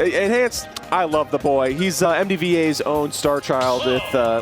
Enhanced, I love the boy. He's MDVA's own star child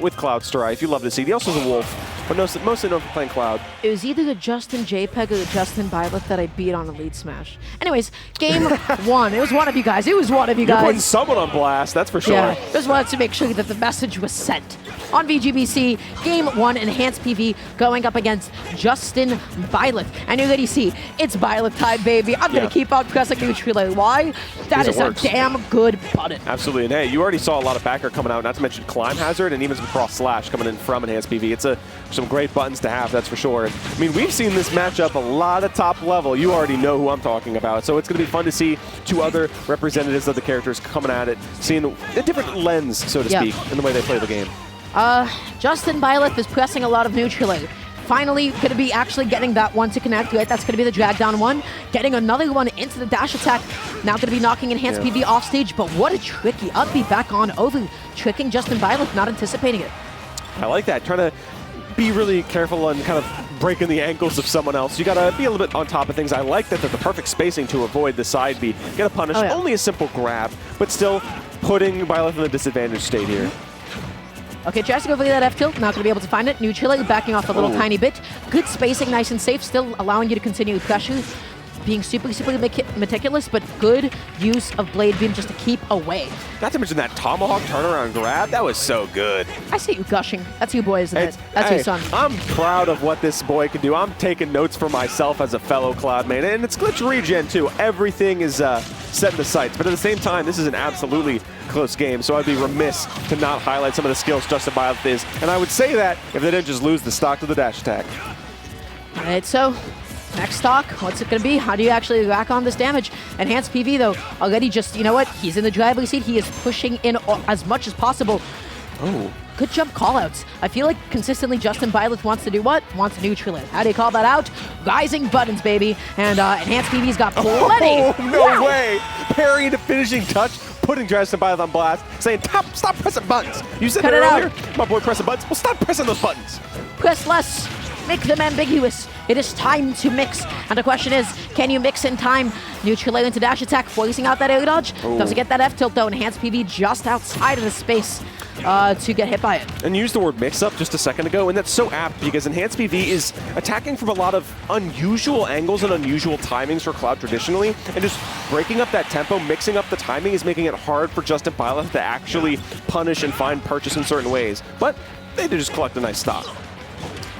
with Cloud Strife. You love to see. He also has a Wolf, but mostly known for playing Cloud. It was either the Justin JPEG or the Justinbyleth that I beat on Elite Smash. Anyways, game 1. It was one of you guys. You're putting someone on blast, that's for sure. Yeah, just wanted to make sure that the message was sent. On VGBC, game 1, Enhanced PV going up against Justinbyleth. And you already see, it's Byleth time, baby. I'm going to keep on pressing neutral. Why? That is a damn good button. Absolutely, and hey, you already saw a lot of backer coming out, not to mention Climb Hazard and even some Cross Slash coming in from Enhanced PV. It's some great buttons to have, that's for sure. And, I mean, we've seen this matchup a lot of top level. You already know who I'm talking about, so it's going to be fun to see two other representatives of the characters coming at it, seeing a different lens, so to speak, in the way they play the game. Justinbyleth is pressing a lot of neutral. Finally going to be actually getting that one to connect, right? That's going to be the drag down one. Getting another one into the dash attack. Now going to be knocking Enhanced PV off stage, but what a tricky up B back on over. Tricking Justinbyleth, not anticipating it. I like that. Trying to be really careful and kind of breaking the ankles of someone else. You got to be a little bit on top of things. I like that they're the perfect spacing to avoid the side B. Get a punish, only a simple grab, but still putting Byleth in a disadvantaged state here. Okay, tries to go for that F tilt, not going to be able to find it. Neutral, backing off a little tiny bit. Good spacing, nice and safe, still allowing you to continue pressure. Being super meticulous, but good use of Blade Beam just to keep away. Not to mention that Tomahawk turnaround grab, that was so good. I see you gushing. That's you, boy, isn't it? That's your son. I'm proud of what this boy can do. I'm taking notes for myself as a fellow Cloud main, and it's Glitch Regen too. Everything is set in the sights, but at the same time, this is an absolutely close game, so I'd be remiss to not highlight some of the skills Justinbyleth is, and I would say that if they didn't just lose the stock to the dash attack. All right, so next stock, what's it going to be? How do you actually rack on this damage? Enhanced PV, though, already just, you know what? He's in the driver's seat. He is pushing in as much as possible. Oh. Good jump callouts. I feel like consistently Justinbyleth wants to do what? Wants to neutral it. How do you call that out? Rising buttons, baby. And Enhanced PV's got plenty. Oh, no way. Parry into finishing touch, putting Justinbyleth on blast, saying, stop pressing buttons. You said it earlier, my boy pressing buttons. Well, stop pressing those buttons. Press less. Make them ambiguous. It is time to mix. And the question is, can you mix in time? Neutral into dash attack, forcing out that air dodge. Doesn't get that F tilt though. Enhanced PV just outside of the space to get hit by it. And you used the word mix-up just a second ago, and that's so apt because Enhanced PV is attacking from a lot of unusual angles and unusual timings for Cloud traditionally, and just breaking up that tempo, mixing up the timing is making it hard for Justinbyleth to actually punish and find purchase in certain ways. But they did just collect a nice stock.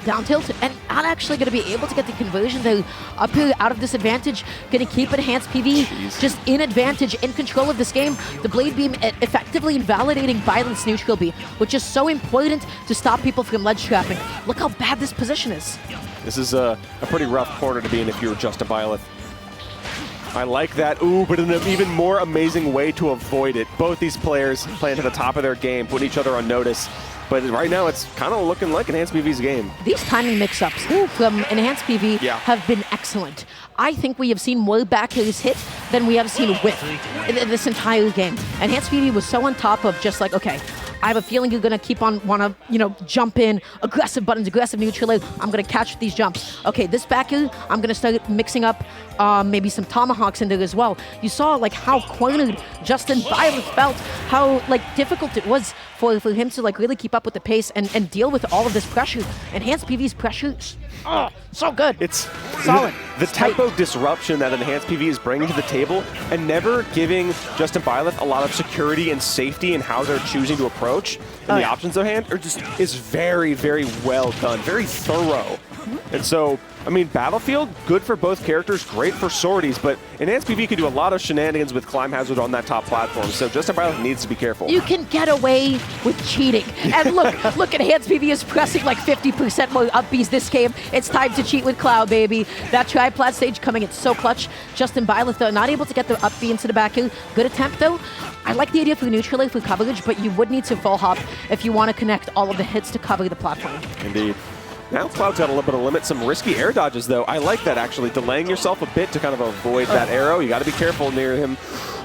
Down tilt, and not actually going to be able to get the conversion though. Up here, out of disadvantage, going to keep Enhanced PV just in advantage, in control of this game. The Blade Beam effectively invalidating Byleth's neutral B, which is so important to stop people from ledge trapping. Look how bad this position is. This is a pretty rough corner to be in if you're Justinbyleth. I like that. Ooh, but in an even more amazing way to avoid it. Both these players playing to the top of their game, putting each other on notice. But right now, it's kind of looking like Enhanced PV's game. These timing mix-ups from Enhanced PV have been excellent. I think we have seen more back airs hit than we have seen whiff in this entire game. Enhanced PV was so on top of just like, okay, I have a feeling you're going to keep on jump in, aggressive buttons, aggressive neutral. I'm going to catch these jumps. Okay, this back air, I'm going to start mixing up maybe some tomahawks in there as well. You saw like how cornered Justinbyleth felt, how like difficult it was for him to like really keep up with the pace and deal with all of this pressure. Enhanced PV's pressure, so good. It's solid. The tempo disruption that Enhanced PV is bringing to the table and never giving Justinbyleth a lot of security and safety in how they're choosing to approach and the options at hand is very, very well done, very thorough. And so, I mean, Battlefield, good for both characters, great for sorties, but Enhanced PV could do a lot of shenanigans with Climb Hazard on that top platform, so Justinbyleth needs to be careful. You can get away with cheating. And look, Enhanced PV is pressing like 50% more up Bs this game. It's time to cheat with Cloud, baby. That triplat stage coming in so clutch. Justinbyleth, though, not able to get the up B into the back here. Good attempt, though. I like the idea for neutral for coverage, but you would need to full hop if you want to connect all of the hits to cover the platform. Indeed. Now Cloud's got a little bit of limit. Some risky air dodges, though. I like that, actually. Delaying yourself a bit to kind of avoid that arrow. You got to be careful near him.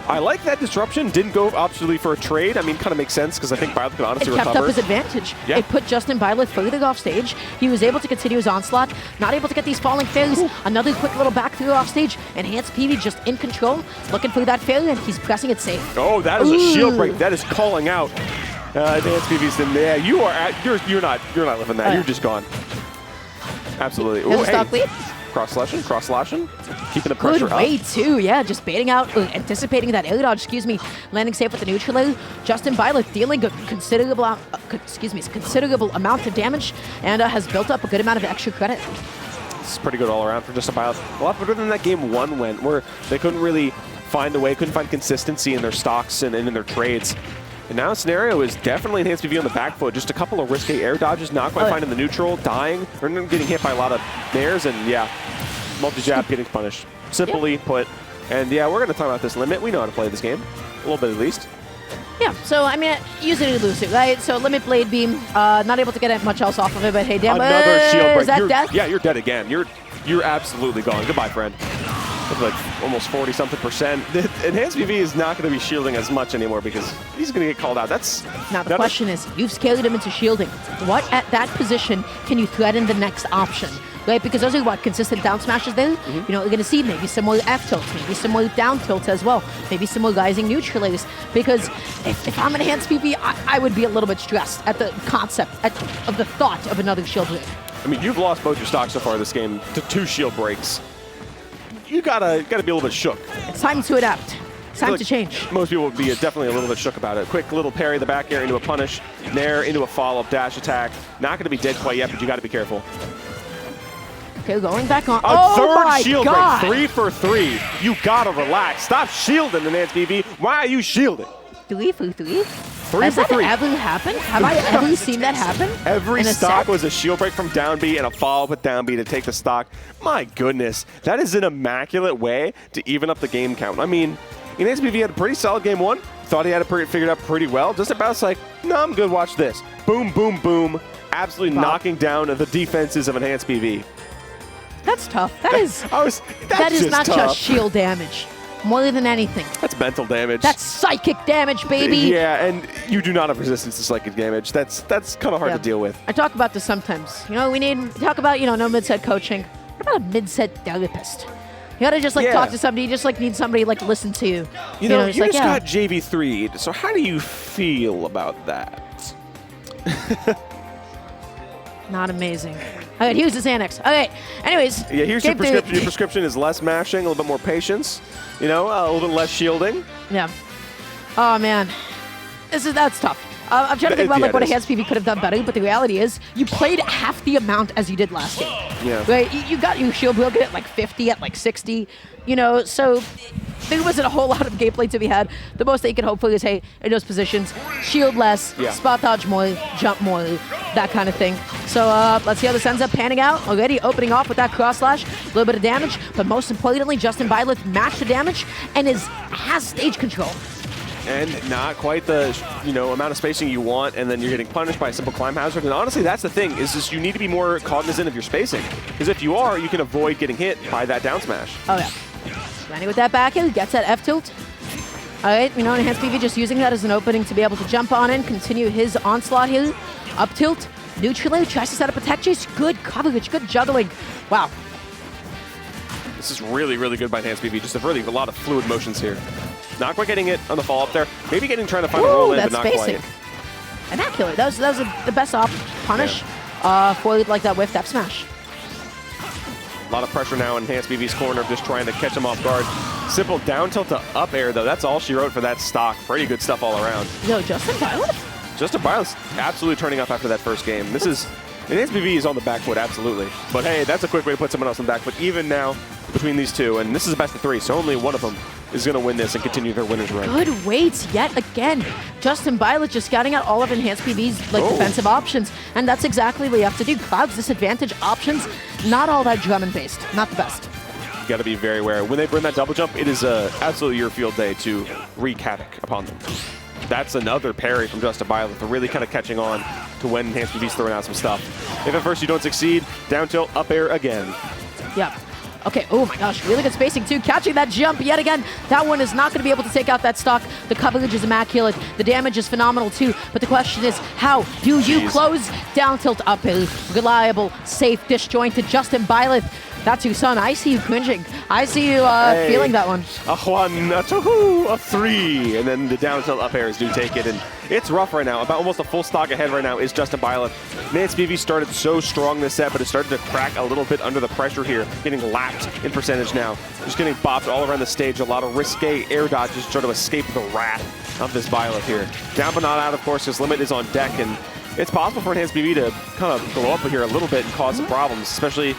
I like that disruption. Didn't go optionally for a trade. I mean, kind of makes sense because I think Byleth could honestly recover. It kept up his advantage. Yeah. It put Justinbyleth further off stage. He was able to continue his onslaught, not able to get these falling failures. Ooh. Another quick little back through off stage. Enhancedpv just in control, looking for that failure, and he's pressing it safe. Oh, that is a shield break. That is calling out. Enhancedpv's in there. You're not living that. You're just gone. Absolutely. Ooh, stock lead. Cross slashing, keeping the pressure up. Good way too, yeah, just baiting out, anticipating that air dodge, landing safe with the neutral air. Justinbyleth dealing a considerable amount of damage and has built up a good amount of extra credit. It's pretty good all around for Justinbyleth. A lot better than that game 1 went, where they couldn't really find a way, couldn't find consistency in their stocks and in their trades. And now scenario is definitely enhancedpv on the back foot. Just a couple of risky air dodges, not quite finding the neutral, dying, or getting hit by a lot of nairs, and yeah, multi-jab getting punished. Simply put. And yeah, we're going to talk about this limit. We know how to play this game, a little bit at least. Yeah, so I mean, use it or lose it, right? So limit blade beam, not able to get much else off of it, but hey, damn, another shield break. Is that death? Yeah, you're dead again. You're absolutely gone. Goodbye, friend. Like almost 40-something%. enhancedpv is not going to be shielding as much anymore because he's going to get called out. That's now the question is, you've scaled him into shielding. What at that position can you threaten the next option? Right, because those are consistent down smashes there. You know, we're going to see maybe some more F tilt, maybe some more down tilt as well, maybe some more rising neutralize. Because if I'm enhancedpv, I would be a little bit stressed at the concept of the thought of another shield break. I mean, you've lost both your stocks so far this game to 2 shield breaks. You gotta be a little bit shook. It's time to adapt. It's time to change. Most people would be definitely a little bit shook about it. Quick little parry the back air into a punish, nair into a follow-up dash attack. Not going to be dead quite yet, but you got to be careful. Okay, going back on. Third shield break, 3 for 3. You gotta relax. Stop shielding, enhancedpv. Why are you shielding? 3 for 3. 3 Has for that 3. ever happened? Have I ever seen that happen? Every stock was a shield break from down B and a follow-up with down B to take the stock. My goodness, that is an immaculate way to even up the game count. I mean, enhancedpv had a pretty solid game 1. Thought he had it figured out pretty well. Justinbyleth's like, no, I'm good, watch this. Boom, boom, boom. Absolutely knocking down the defenses of enhancedpv. That's tough. That is not tough. just shield damage. More than anything. That's mental damage. That's psychic damage, baby. Yeah, and you do not have resistance to psychic damage. That's kind of hard to deal with. I talk about this sometimes. You know, we talk about, no mid-set coaching. What about a mid-set therapist? You gotta just talk to somebody. You just need somebody listen to you. You just got JV3'd, so how do you feel about that? Not amazing. All right, here's his annex. All right, anyways. Yeah, here's your prescription. Your prescription is less mashing, a little bit more patience, a little bit less shielding. Yeah. Oh, man. That's tough. I'm trying to think about what enhancedpv could have done better, but the reality is you played half the amount as you did last game. Yeah. Right? You got your shield broken at 50, at 60, so there wasn't a whole lot of gameplay to be had. The most that you could hope for is, hey, in those positions, shield less, spot dodge more, jump more, that kind of thing. So let's see how this ends up panning out. Already opening off with that cross slash, a little bit of damage, but most importantly, Justinbyleth matched the damage and has stage control. And not quite the amount of spacing you want, and then you're getting punished by a simple climb hazard. And honestly, that's the thing, is just you need to be more cognizant of your spacing. Because if you are, you can avoid getting hit by that down smash. Oh, yeah. Landing with that back heel, gets that F tilt. All right, enhancedpv just using that as an opening to be able to jump on in, continue his onslaught here. Up tilt, neutral, tries to set up a tech chase. Good coverage, good juggling. Wow. This is really, really good by enhancedpv. Just a lot of fluid motions here. Not quite getting it on the follow-up there. Maybe trying to find a roll in, but not quite. Immaculate. That was the best off punish for that whiffed F smash. A lot of pressure now in enhancedpv's corner, just trying to catch him off guard. Simple down tilt to up air, though. That's all she wrote for that stock. Pretty good stuff all around. Yo, Justinbyleth? Justinbyleth's absolutely turning up after that first game. enhancedpv is on the back foot, absolutely. But hey, that's a quick way to put someone else on the back foot, even now between these two. And this is a best of 3, so only one of them is going to win this and continue their winner's run. Good weights yet again. Justinbyleth just scouting out all of enhancedpv's defensive options, and that's exactly what you have to do. Cloud's disadvantage options, not all that Drummond-based. Not the best. You got to be very aware. When they burn that double jump, it is absolutely your field day to wreak havoc upon them. That's another parry from Justinbyleth, really kind of catching on to when enhancedpv's throwing out some stuff. If at first you don't succeed, down tilt, up air again. Yeah. Okay, oh my gosh, really good spacing too. Catching that jump yet again. That one is not going to be able to take out that stock. The coverage is immaculate. The damage is phenomenal too. But the question is, how do you close down tilt up a reliable, safe, disjointed Justinbyleth? That's your son. I see you cringing. I see you feeling that one. A 1, a 2, a 3, and then the down tilt up airs do take it, and it's rough right now. About almost a full stock ahead right now is Justinbyleth. enhancedpv started so strong this set, but it started to crack a little bit under the pressure here, getting lapped in percentage now. Just getting bopped all around the stage. A lot of risque air dodges to try to escape the wrath of this Byleth here. Down but not out, of course. His limit is on deck, and it's possible for enhancedpv to kind of go up here a little bit and cause some problems, especially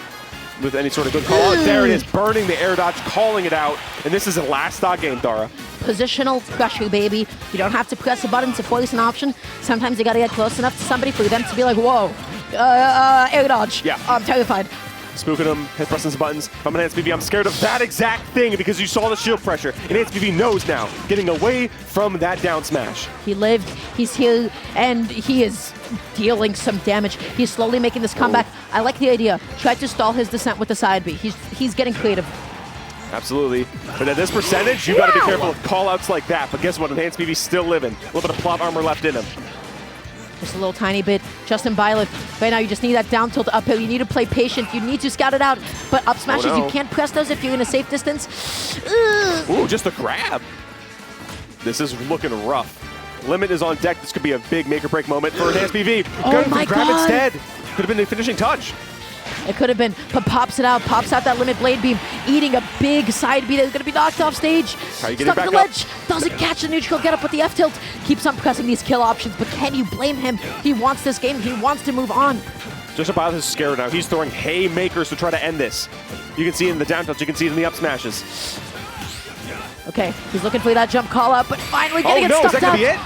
with any sort of good call. There it is, burning the air dodge, calling it out, and this is a last stock game, Dara. Positional pressure, baby. You don't have to press a button to force an option. Sometimes you gotta get close enough to somebody for them to be like, whoa, air dodge. Yeah. I'm terrified. Spooking him, pressing some buttons. If I'm enhancedpv, I'm scared of that exact thing because you saw the shield pressure. enhancedpv knows now, getting away from that down smash. He lived, he's here, and he is dealing some damage. He's slowly making this comeback. I like the idea. Tried to stall his descent with the side B. He's getting creative. Absolutely. But at this percentage, you got to be careful of call-outs like that. But guess what? enhancedpv's still living. A little bit of plot armor left in him. Just a little tiny bit. Justinbyleth, right now you just need that down tilt uphill. You need to play patient. You need to scout it out. But up smashes, you can't press those if you're in a safe distance. Ugh. Ooh, just a grab. This is looking rough. Limit is on deck. This could be a big make-or-break moment for enhancedpv. Oh my grab God. instead. Could have been the finishing touch. It could have been, but pops it out, pops out that limit blade beam, eating a big side B that's going to be knocked off stage. How you get Stuck it back on the ledge, doesn't catch the neutral, get up with the F tilt, keeps on pressing these kill options, but can you blame him? He wants this game, he wants to move on. Justinbyleth is scared now. He's throwing haymakers to try to end this. You can see it in the down tilts, you can see it in the up smashes. Okay, he's looking for that jump call up, but finally getting it stuck is that gonna be it?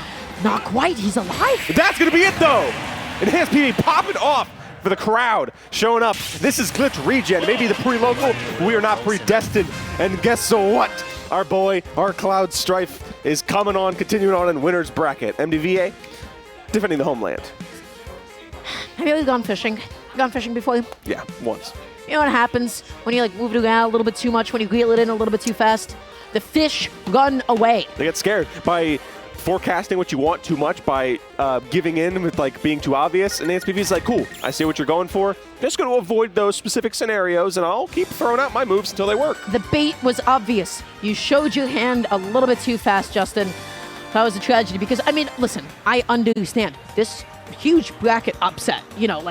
Not quite, he's alive. That's gonna be it though! enhancedpv pop it off for the crowd showing up. This is glitch Regen, maybe the pre-local. We are not predestined. And guess what? Our boy, our Cloud Strife is coming on, continuing on in winner's bracket. MDVA, defending the homeland. Have you ever gone fishing? Gone fishing before? Yeah, once. You know what happens when you like move it around a little bit too much, when you reel it in a little bit too fast? The fish run away. They get scared by forecasting what you want too much, by giving in with like being too obvious. And enhancedpv's like, cool, I see what you're going for. Just going to avoid those specific scenarios, and I'll keep throwing out my moves until they work. The bait was obvious. You showed your hand a little bit too fast, Justin. That was a tragedy because, I mean, listen, I understand this huge bracket upset, you know, like